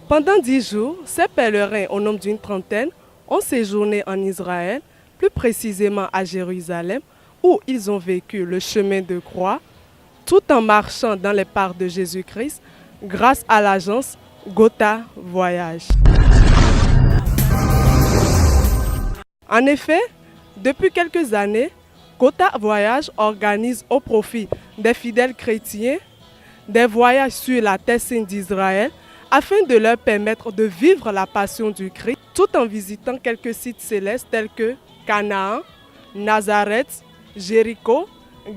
Pendant 10 jours, ces pèlerins, au nombre d'une trentaine, ont séjourné en Israël, plus précisément à Jérusalem, où ils ont vécu le chemin de croix, tout en marchant dans les pas de Jésus-Christ, grâce à l'agence Gotha Voyage. En effet, depuis quelques années, Gotha Voyage organise au profit des fidèles chrétiens des voyages sur la terre sainte d'Israël afin de leur permettre de vivre la passion du Christ tout en visitant quelques sites célestes tels que Canaan, Nazareth, Jéricho,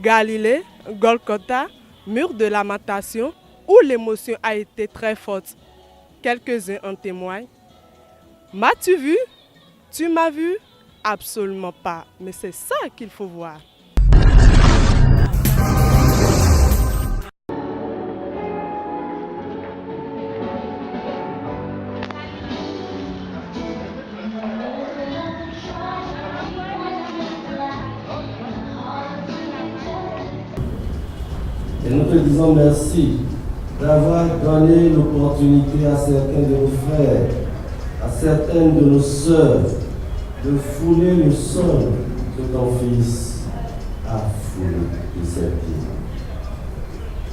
Galilée, Golgotha, Mur de Lamentation, où l'émotion a été très forte. Quelques-uns en témoignent. M'as-tu vu? Tu m'as vu? Absolument pas, mais c'est ça qu'il faut voir. Et nous te disons merci d'avoir donné l'opportunité à certains de nos frères, à certaines de nos sœurs, de fouler le sol que ton Fils a foulé de ses pieds,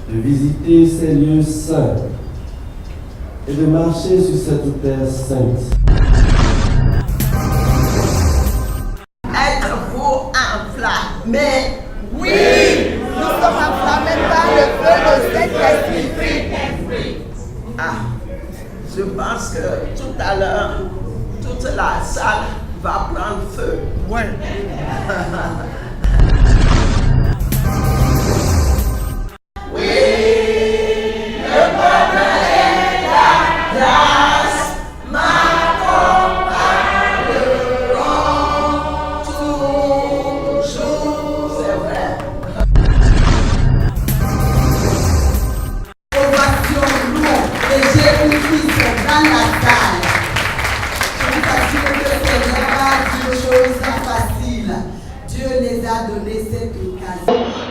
de visiter ces lieux saints et de marcher sur cette terre sainte. Être vous enflammé. Oui, nous sommes enflammés par le feu de cet esprit. Ah, je pense que tout à l'heure, toute la salle va prendre feu. Ouais.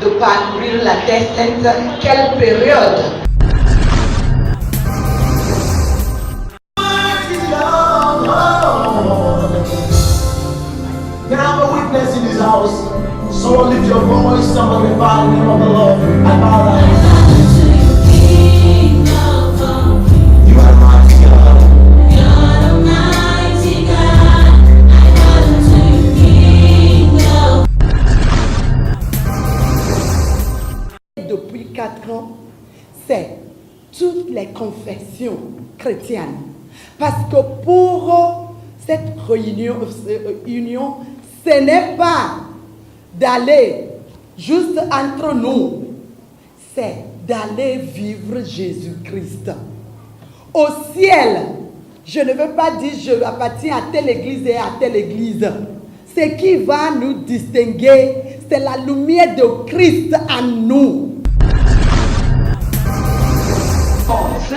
De parcourir la terre sainte, quelle période! Can I have a witness in this house? So lift your voice, somebody bow the name of the Lord. I bow down. You are mighty God. Depuis 4 ans, c'est toutes les confessions chrétiennes. Parce que pour cette réunion, ce n'est pas d'aller juste entre nous, c'est d'aller vivre Jésus-Christ. Au ciel, je ne veux pas dire je appartiens à telle église et à telle église. Ce qui va nous distinguer, c'est la lumière de Christ en nous. 5,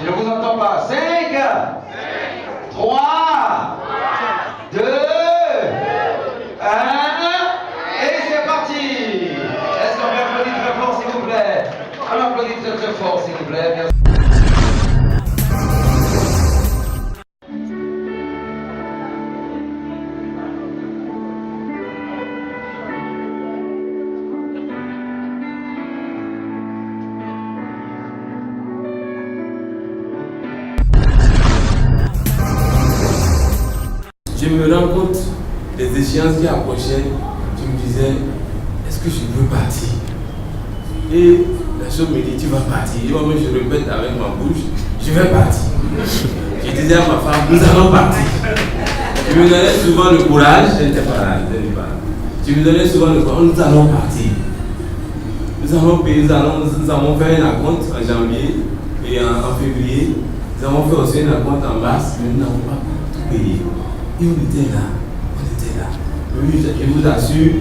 je ne vous entends pas. 5, 3, 2, 1, et c'est parti. Est-ce qu'on peut applaudir très fort, s'il vous plaît? On applaudit très très fort, s'il vous plaît. Merci. Je me rends compte des échéances qui approchaient. Tu me disais, est-ce que je peux partir? Et la chose me dit, tu vas partir. Et moi, je répète avec ma bouche, je vais partir. Je disais à ma femme, nous allons partir. Tu me donnais souvent le courage, elle n'était pas là, elle n'était pas là. Tu me donnais souvent le courage, nous allons partir. Nous allons payer, nous avons fait un acompte en janvier et en février. Nous avons fait aussi un acompte en mars, mais nous n'avons pas tout payé. Et on était là, Oui, je vous assure,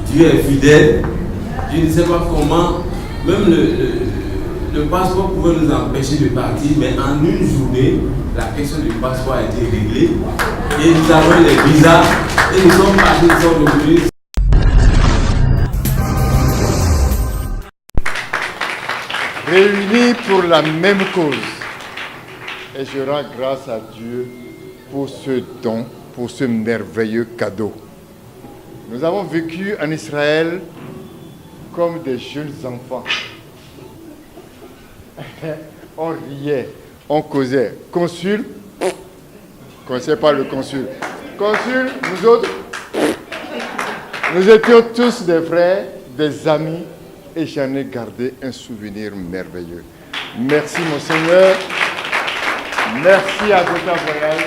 Dieu est fidèle. Je ne sais pas comment, même le passeport pouvait nous empêcher de partir, mais en une journée, la question du passeport a été réglée. Et nous avons les visas, et nous sommes partis, nous sommes revenus. Réunis pour la même cause, et je rends grâce à Dieu pour ce don, pour ce merveilleux cadeau. Nous avons vécu en Israël comme des jeunes enfants. On riait, on causait. Consul, vous ne connaissez pas le consul. Consul, nous autres, nous étions tous des frères, des amis, et j'en ai gardé un souvenir merveilleux. Merci mon Seigneur. Merci à Gotha Voyage.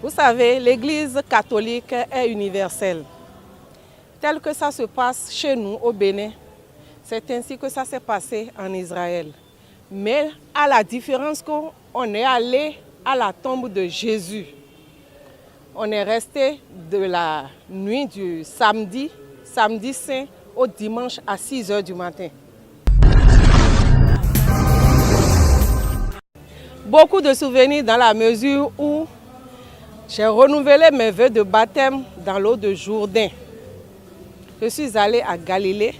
Vous savez, l'Église catholique est universelle. Tel que ça se passe chez nous au Bénin, c'est ainsi que ça s'est passé en Israël. Mais à la différence qu'on est allé à la tombe de Jésus. On est resté de la nuit du samedi saint, au dimanche à 6 h du matin. Beaucoup de souvenirs dans la mesure où j'ai renouvelé mes vœux de baptême dans l'eau de Jourdain. Je suis allée à Galilée,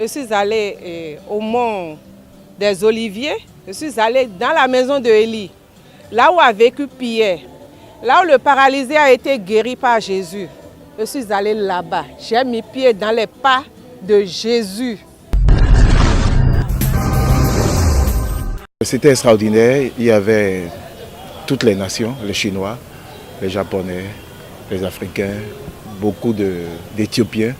je suis allée au mont des Oliviers, je suis allée dans la maison de Élie, là où a vécu Pierre, là où le paralysé a été guéri par Jésus. Je suis allée là-bas, j'ai mis pied dans les pas de Jésus. C'était extraordinaire, il y avait toutes les nations, les Chinois, les Japonais, les Africains, beaucoup d'Éthiopiens,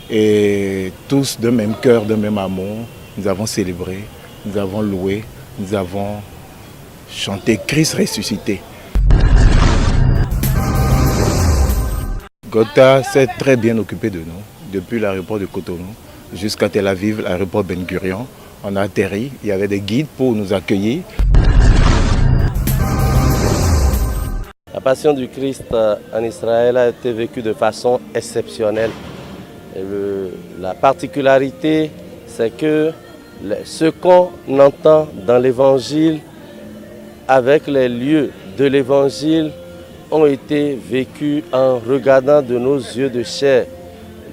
et tous d'un même cœur, d'un même amour. Nous avons célébré, nous avons loué, nous avons chanté Christ ressuscité. Gotha s'est très bien occupé de nous, depuis l'aéroport de Cotonou jusqu'à Tel Aviv, l'aéroport Ben Gurion. On a atterri, il y avait des guides pour nous accueillir. La passion du Christ en Israël a été vécue de façon exceptionnelle. Et la particularité, c'est que ce qu'on entend dans l'Évangile avec les lieux de l'Évangile ont été vécus en regardant de nos yeux de chair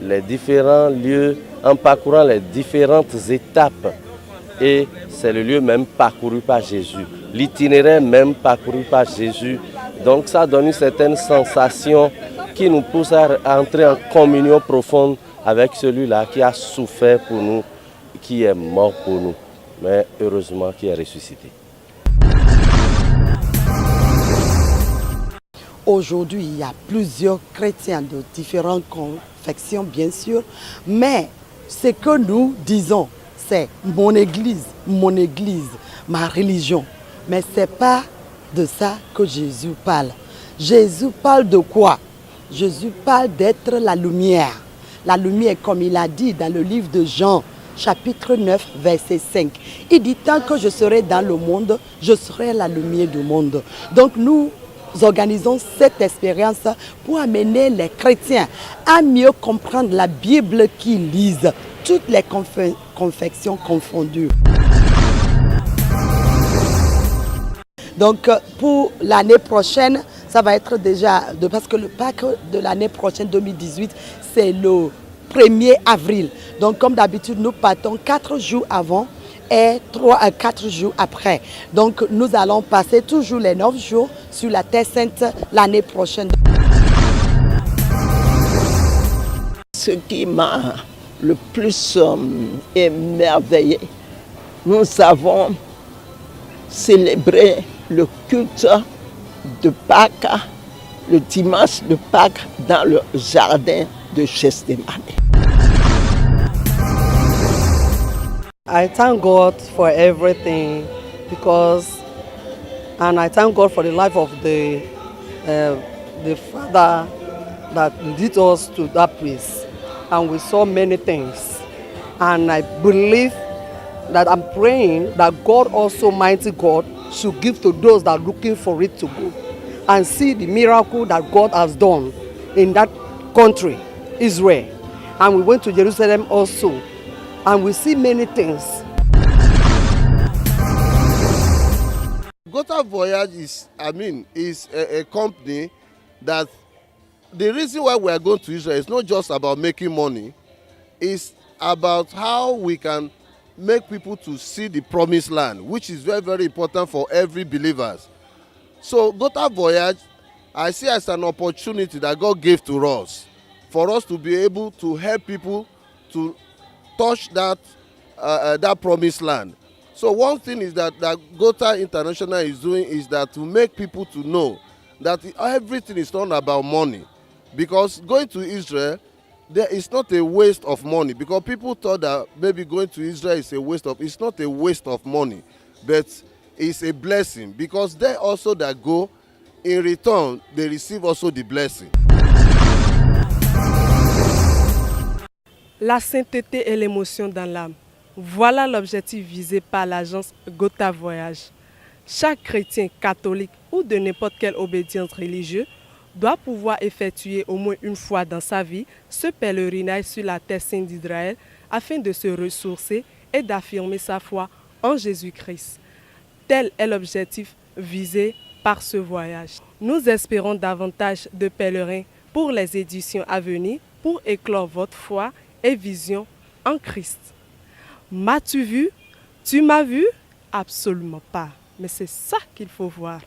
les différents lieux, en parcourant les différentes étapes. Et c'est le lieu même parcouru par Jésus, l'itinéraire même parcouru par Jésus. Donc ça donne une certaine sensation qui nous pousse à entrer en communion profonde avec celui-là qui a souffert pour nous, qui est mort pour nous, mais heureusement qui est ressuscité. Aujourd'hui, il y a plusieurs chrétiens de différentes confessions, bien sûr, mais ce que nous disons, c'est mon église, ma religion. Mais ce n'est pas de ça que Jésus parle. Jésus parle de quoi? Jésus parle d'être la lumière. La lumière, comme il a dit dans le livre de Jean, chapitre 9, verset 5. Il dit, tant que je serai dans le monde, je serai la lumière du monde. Donc nous organisons cette expérience pour amener les chrétiens à mieux comprendre la Bible qu'ils lisent, toutes les confessions confondues. Donc pour l'année prochaine, ça va être déjà, parce que le Pâques de l'année prochaine 2018, c'est le 1er avril. Donc comme d'habitude, nous partons 4 jours avant et 3 à 4 jours après. Donc nous allons passer toujours les 9 jours sur la Terre Sainte l'année prochaine. Ce qui m'a le plus émerveillé, nous avons célébré le culte de Pâques, le dimanche de Pâques dans le jardin de Gethsémani. I thank God for everything and I thank God for the life of the Father that led us to that place, and we saw many things. And I believe that I'm praying that God also, mighty God, should give to those that are looking for it to go and see the miracle that God has done in that country, Israel. and we went to Jerusalem also, and we see many things. Gotha Voyage is a company that the reason why we are going to Israel is not just about making money, it's about how we can make people to see the promised land, which is very, very important for every believer. So Gotha Voyage, I see as an opportunity that God gave to us for us to be able to help people to touch that promised land. So one thing is that Gotha International is doing is that to make people to know that everything is not about money. Because going to Israel, it's not a waste of money. Because people thought that maybe going to Israel is a waste of, it's not a waste of money, but it's a blessing. Because they also that go, in return, they receive also the blessing. La sainteté et l'émotion dans l'âme. Voilà l'objectif visé par l'agence Gotha Voyage. Chaque chrétien catholique ou de n'importe quelle obédience religieuse doit pouvoir effectuer au moins une fois dans sa vie ce pèlerinage sur la terre sainte d'Israël afin de se ressourcer et d'affirmer sa foi en Jésus-Christ. Tel est l'objectif visé par ce voyage. Nous espérons davantage de pèlerins pour les éditions à venir pour éclore votre foi et vision en Christ. M'as-tu vu? Tu m'as vu? Absolument pas. Mais c'est ça qu'il faut voir.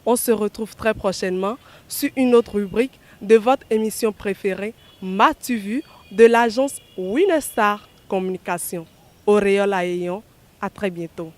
On se retrouve très prochainement sur une autre rubrique de votre émission préférée, M'as-tu vu? De l'agence Winner Star Communication. Auréole Aéon, à très bientôt.